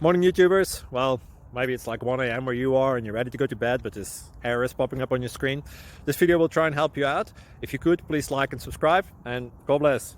Morning YouTubers. Well, maybe it's like 1 a.m. where you are and you're ready to go to bed, but this error is popping up on your screen. This video will try and help you out. If you could, please like and subscribe, and God bless.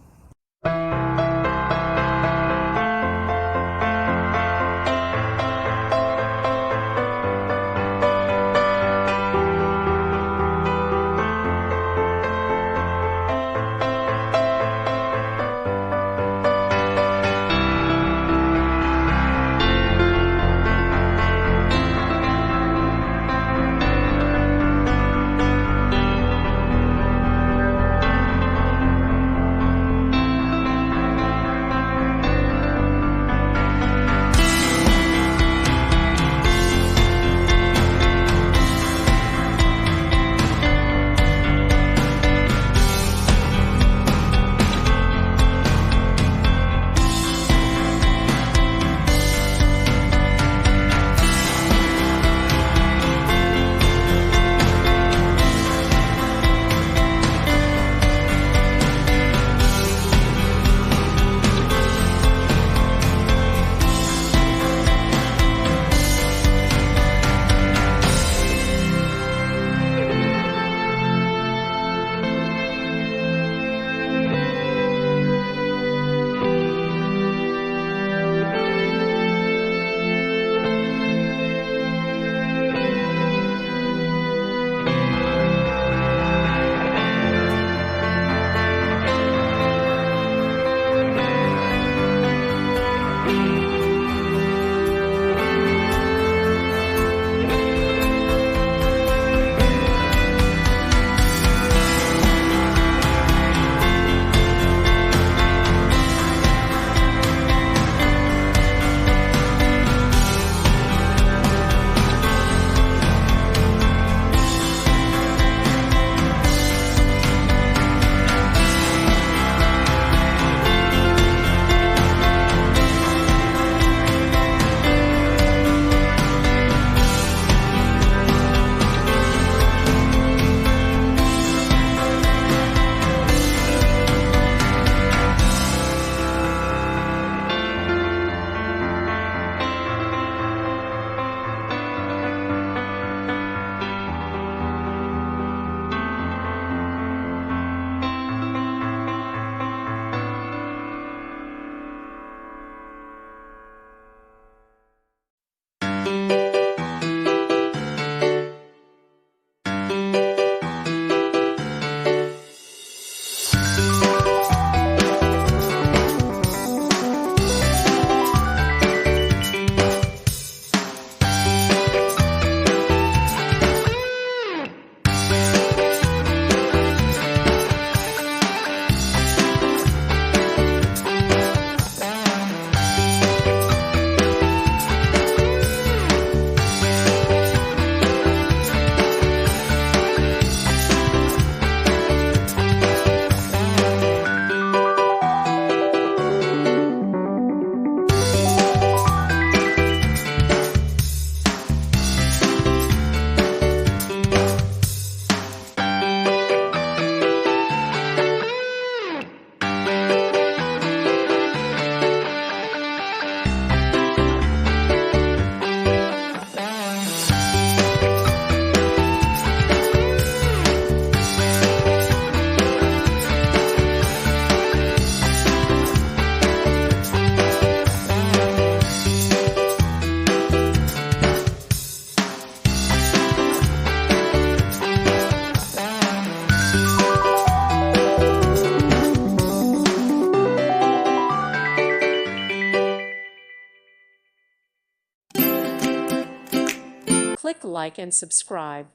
Click like and subscribe.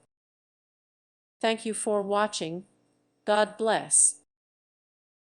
Thank you for watching. God bless.